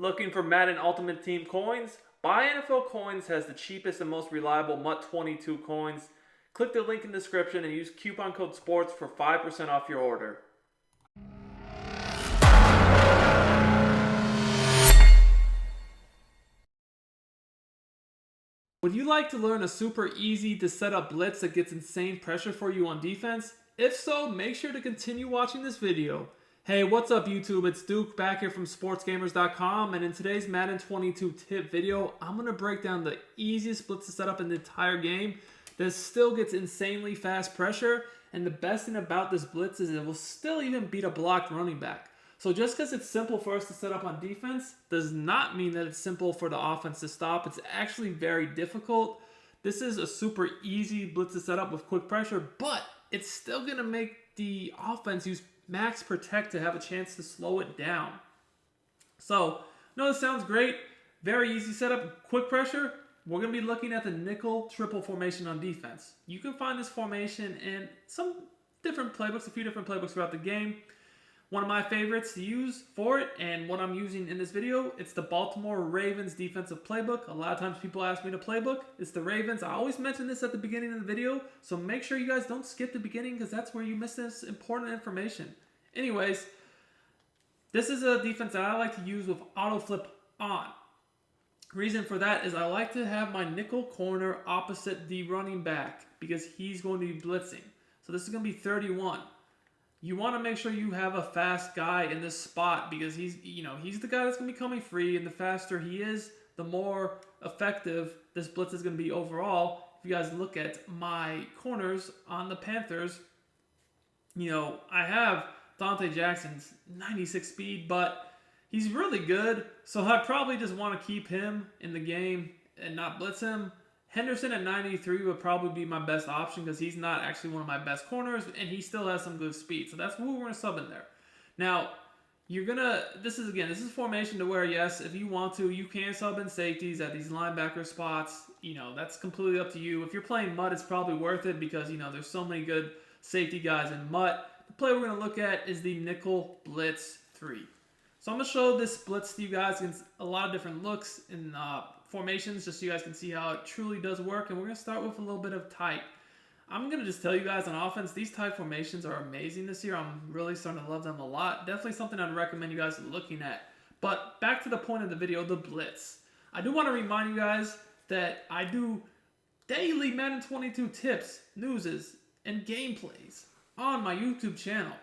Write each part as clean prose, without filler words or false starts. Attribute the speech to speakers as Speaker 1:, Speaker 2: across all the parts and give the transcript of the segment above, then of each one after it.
Speaker 1: Looking for Madden Ultimate Team coins? Buy NFL Coins has the cheapest and most reliable MUT22 coins. Click the link in the description and use coupon code SPORTS for 5% off your order. Would you like to learn a super easy to set up blitz that gets insane pressure for you on defense? If so, make sure to continue watching this video. Hey, what's up YouTube? It's Duke back here from sportsgamers.com, and in today's Madden 22 tip video, I'm going to break down the easiest blitz to set up in the entire game that still gets insanely fast pressure, and the best thing about this blitz is it will still even beat a blocked running back. So just because it's simple for us to set up on defense does not mean that it's simple for the offense to stop. It's actually very difficult. This is a super easy blitz to set up with quick pressure, but it's still going to make the offense use max protect to have a chance to slow it down. So, no, this sounds great. Very easy setup, quick pressure. We're going to be looking at the nickel triple formation on defense. You can find this formation in some different playbooks, a few different playbooks throughout the game. One of my favorites to use for it, and what I'm using in this video, it's the Baltimore Ravens defensive playbook. A lot of times people ask me to playbook. It's the Ravens. I always mention this at the beginning of the video, so make sure you guys don't skip the beginning because that's where you miss this important information. Anyways, this is a defense that I like to use with auto flip on. Reason for that is I like to have my nickel corner opposite the running back because he's going to be blitzing. So this is going to be 31. You want to make sure you have a fast guy in this spot because he's the guy that's going to be coming free, and the faster he is, the more effective this blitz is going to be overall. If you guys look at my corners on the Panthers, I have Dante Jackson's 96 speed, but he's really good, so I probably just want to keep him in the game and not blitz him. Henderson at 93 would probably be my best option because he's not actually one of my best corners, and he still has some good speed. So that's who we're going to sub in there. Now, this is formation to where, yes, if you want to, you can sub in safeties at these linebacker spots. That's completely up to you. If you're playing MUT, it's probably worth it because, there's so many good safety guys in MUT. The play we're going to look at is the nickel blitz 3. So I'm going to show this blitz to you guys in a lot of different looks in formations just so you guys can see how it truly does work. And we're going to start with a little bit of tight. I'm going to just tell you guys on offense, these tight formations are amazing this year. I'm really starting to love them a lot. Definitely something I'd recommend you guys looking at. But back to the point of the video, the blitz. I do want to remind you guys that I do daily Madden 22 tips, newses, and gameplays on my YouTube channel.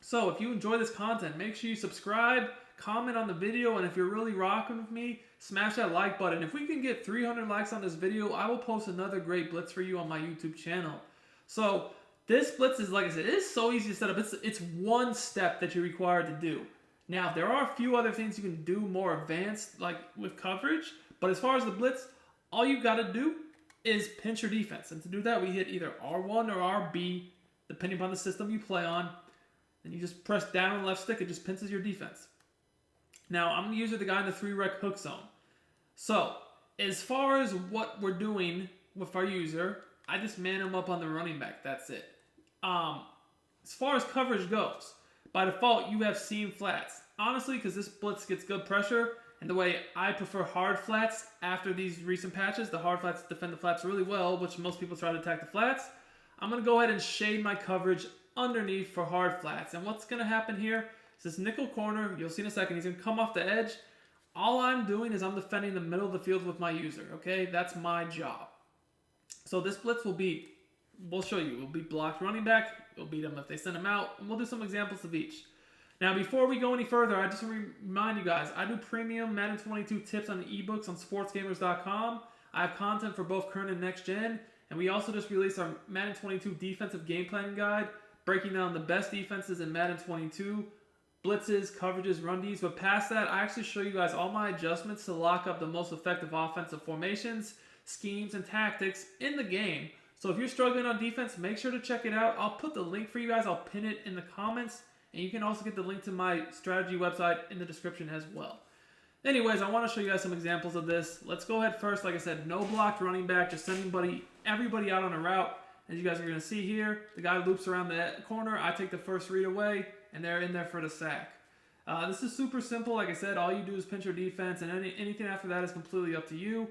Speaker 1: So if you enjoy this content, make sure you subscribe, comment on the video, and if you're really rocking with me, smash that like button. If we can get 300 likes on this video, I will post another great blitz for you on my YouTube channel. So this blitz is, like I said, it is so easy to set up. It's one step that you're required to do. Now, there are a few other things you can do more advanced, like with coverage, but as far as the blitz, all you got to do is pinch your defense. And to do that, we hit either R1 or RB, depending upon the system you play on. And you just press down on the left stick, it just pinches your defense. Now, I'm going to use the guy in the 3-rec hook zone. So, as far as what we're doing with our user, I just man him up on the running back. That's it. As far as coverage goes, by default, you have seam flats. Honestly, because this blitz gets good pressure, and the way I prefer hard flats after these recent patches, the hard flats defend the flats really well, which most people try to attack the flats. I'm going to go ahead and shade my coverage underneath for hard flats. And what's going to happen here is this nickel corner, you'll see in a second, he's going to come off the edge. All I'm doing is I'm defending the middle of the field with my user, okay? That's my job. So this blitz we'll show you, will be blocked running back, we'll beat them if they send him out, and we'll do some examples of each. Now, before we go any further, I just want to remind you guys, I do premium Madden 22 tips on the ebooks on sportsgamers.com. I have content for both current and next gen, and we also just released our Madden 22 defensive game planning guide, breaking down the best defenses in Madden 22, blitzes, coverages, run Ds. But past that, I actually show you guys all my adjustments to lock up the most effective offensive formations, schemes, and tactics in the game. So if you're struggling on defense, make sure to check it out. I'll put the link for you guys. I'll pin it in the comments. And you can also get the link to my strategy website in the description as well. Anyways, I want to show you guys some examples of this. Let's go ahead first. Like I said, no blocked running back. Just send everybody out on a route. As you guys are going to see here, the guy loops around the corner. I take the first read away, and they're in there for the sack. This is super simple. Like I said, all you do is pinch your defense, and anything after that is completely up to you.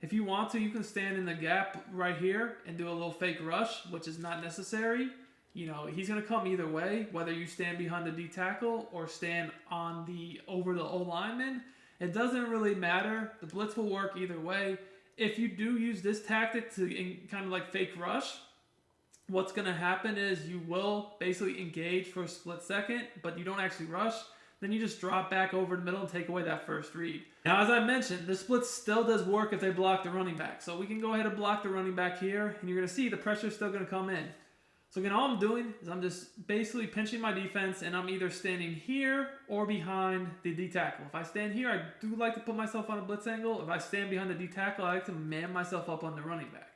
Speaker 1: If you want to, you can stand in the gap right here and do a little fake rush, which is not necessary. He's going to come either way, whether you stand behind the D tackle or stand over the O lineman. It doesn't really matter. The blitz will work either way. If you do use this tactic to kind of like fake rush, what's going to happen is you will basically engage for a split second, but you don't actually rush. Then you just drop back over the middle and take away that first read. Now, as I mentioned, the split still does work if they block the running back. So we can go ahead and block the running back here, and you're going to see the pressure is still going to come in. So again, all I'm doing is I'm just basically pinching my defense, and I'm either standing here or behind the D tackle. If I stand here, I do like to put myself on a blitz angle. If I stand behind the D tackle, I like to man myself up on the running back.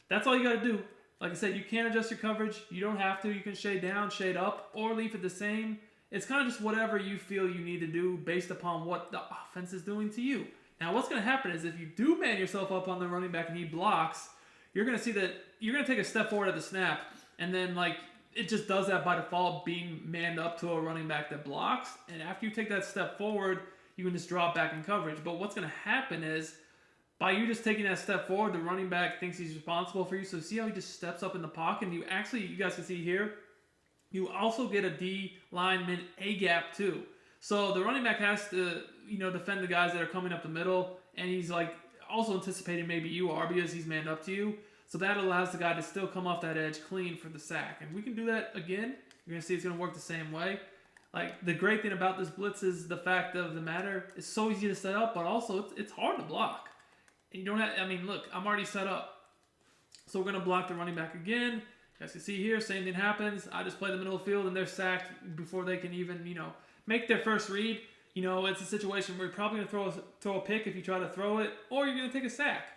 Speaker 1: That's all you got to do. Like I said, you can adjust your coverage. You don't have to. You can shade down, shade up, or leave it the same. It's kind of just whatever you feel you need to do based upon what the offense is doing to you. Now, what's going to happen is if you do man yourself up on the running back and he blocks, you're going to see that you're going to take a step forward at the snap, and then it just does that by default, being manned up to a running back that blocks. And after you take that step forward, you can just drop back in coverage. But what's going to happen is by you just taking that step forward, the running back thinks he's responsible for you. So see how he just steps up in the pocket? And you guys can see here, you also get a D lineman A gap too. So the running back has to, defend the guys that are coming up the middle, and he's also anticipating maybe you are because he's manned up to you. So that allows the guy to still come off that edge clean for the sack. And we can do that again. You're going to see it's going to work the same way. The great thing about this blitz is the fact of the matter, it's so easy to set up, but also it's hard to block. And you don't have, look, I'm already set up. So we're going to block the running back again. You guys can see here, same thing happens. I just play the middle of the field, and they're sacked before they can even, make their first read. It's a situation where you're probably going to throw a pick if you try to throw it, or you're going to take a sack.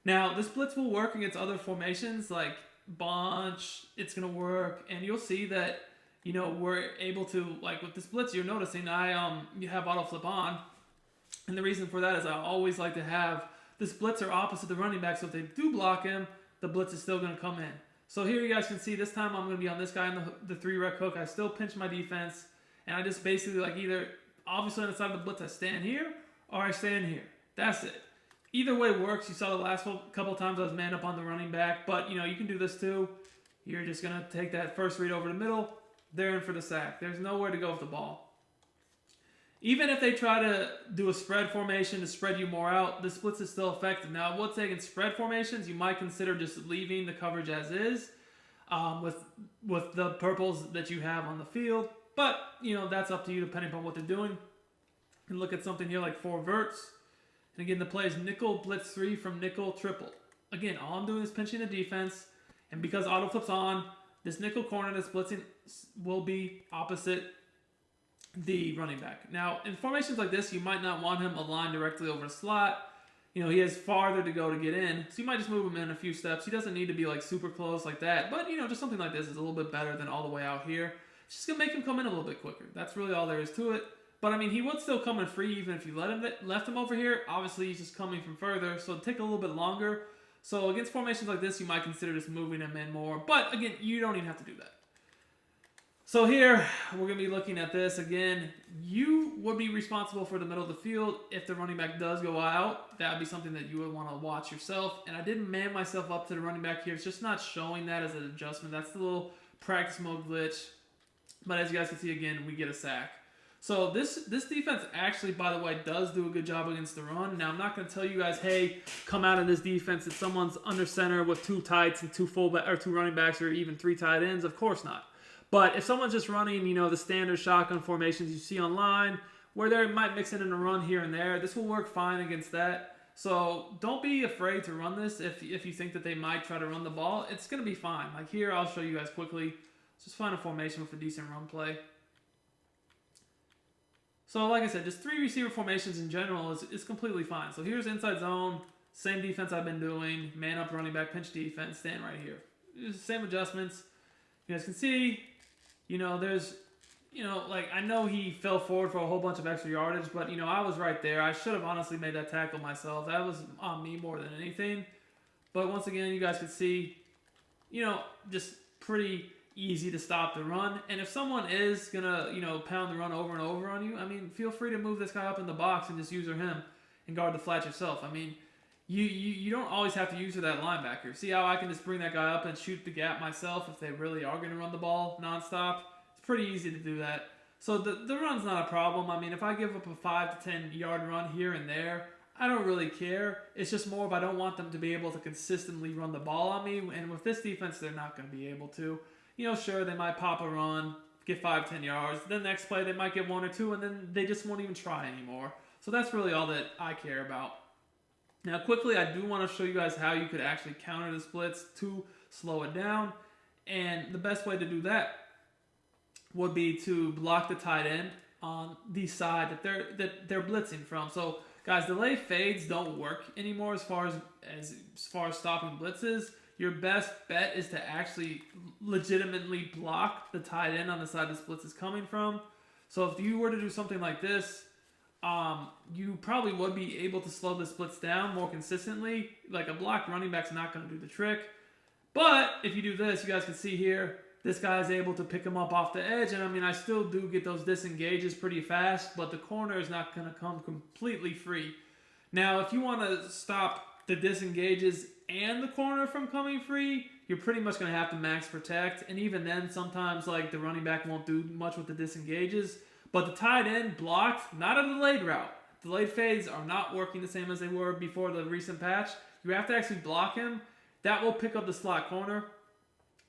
Speaker 1: Now, this blitz will work against other formations like bunch. It's going to work, and you'll see that, we're able to, with this blitz, you're noticing you have auto flip on, and the reason for that is I always like to have this blitzer opposite the running back, so if they do block him, the blitz is still going to come in. So here you guys can see this time I'm going to be on this guy in the 3-rec hook. I still pinch my defense, and I just basically either, obviously on the side of the blitz, I stand here or I stand here. That's it. Either way works. You saw the last couple times I was manned up on the running back, but you can do this too. You're just going to take that first read over the middle. They're in for the sack. There's nowhere to go with the ball. Even if they try to do a spread formation to spread you more out, the splits is still effective. Now, I will say against spread formations, you might consider just leaving the coverage as is with the purples that you have on the field. But, that's up to you depending upon what they're doing. You can look at something here like 4 verts. And again, the play is nickel, blitz 3 from nickel, triple. Again, all I'm doing is pinching the defense. And because auto flip's on, this nickel corner that's blitzing will be opposite the running back. Now, in formations like this, you might not want him aligned directly over the slot. He has farther to go to get in, so you might just move him in a few steps. He doesn't need to be super close like that, but just something like this is a little bit better than all the way out here. It's just gonna make him come in a little bit quicker. That's really all there is to it. But he would still come in free even if you left him over here. Obviously, he's just coming from further, so it'd take a little bit longer. So against formations like this, you might consider just moving him in more. But again, you don't even have to do that. So here, we're going to be looking at this again. You would be responsible for the middle of the field. If the running back does go out, that would be something that you would want to watch yourself. And I didn't man myself up to the running back here. It's just not showing that as an adjustment. That's the little practice mode glitch. But as you guys can see again, we get a sack. So this defense actually, by the way, does do a good job against the run. Now, I'm not going to tell you guys, hey, come out of this defense if someone's under center with 2 tights and 2 running backs or even 3 tight ends. Of course not. But if someone's just running, the standard shotgun formations you see online, where they might mix it in a run here and there, this will work fine against that. So don't be afraid to run this if you think that they might try to run the ball. It's going to be fine. Like here, I'll show you guys quickly. Just find a formation with a decent run play. So like I said, just 3 receiver formations in general is completely fine. So here's inside zone, same defense I've been doing, man up running back, pinch defense, stand right here. Same adjustments. You guys can see, there's, I know he fell forward for a whole bunch of extra yardage, but, I was right there. I should have honestly made that tackle myself. That was on me more than anything. But once again, you guys can see, just pretty easy to stop the run. And if someone is gonna, pound the run over and over on you, I mean, feel free to move this guy up in the box and just use him and guard the flat yourself. I mean, you don't always have to use that linebacker. See how I can just bring that guy up and shoot the gap myself if they really are gonna run the ball nonstop? It's pretty easy to do that. So the run's not a problem. I mean, if I give up a 5 to 10 yard run here and there, I don't really care. It's just more if I don't want them to be able to consistently run the ball on me. And with this defense, they're not going to be able to. Sure, they might pop a run, get 5, 10 yards. Then next play, they might get 1 or 2, and then they just won't even try anymore. So that's really all that I care about. Now, quickly, I do want to show you guys how you could actually counter this blitz to slow it down. And the best way to do that would be to block the tight end on the side that they're blitzing from. So, guys, delay fades don't work anymore as far as stopping blitzes. Your best bet is to actually legitimately block the tight end on the side this blitz is coming from. So if you were to do something like this, you probably would be able to slow this blitz down more consistently. Like a blocked running back's not going to do the trick. But if you do this, you guys can see here, this guy is able to pick him up off the edge. And I mean, I still do get those disengages pretty fast, but the corner is not going to come completely free. Now, if you want to stop the disengages and the corner from coming free, you're pretty much going to have to max protect. And even then, sometimes like the running back won't do much with the disengages. But the tight end blocked, not a delayed route. Delayed fades are not working the same as they were before the recent patch. You have to actually block him. That will pick up the slot corner.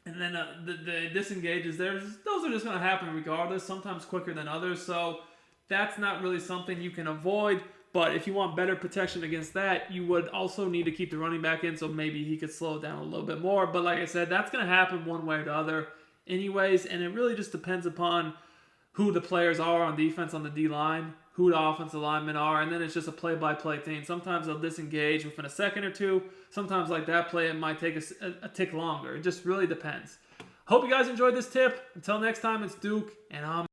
Speaker 1: And then the disengages, those are just going to happen regardless, sometimes quicker than others. So that's not really something you can avoid. But if you want better protection against that, you would also need to keep the running back in, so maybe he could slow it down a little bit more. But like I said, that's going to happen one way or the other anyways, and it really just depends upon who the players are on defense on the D-line, who the offensive linemen are, and then it's just a play-by-play thing. Sometimes they'll disengage within a second or two. Sometimes like that play, it might take a tick longer. It just really depends. Hope you guys enjoyed this tip. Until next time, it's Duke, and I'm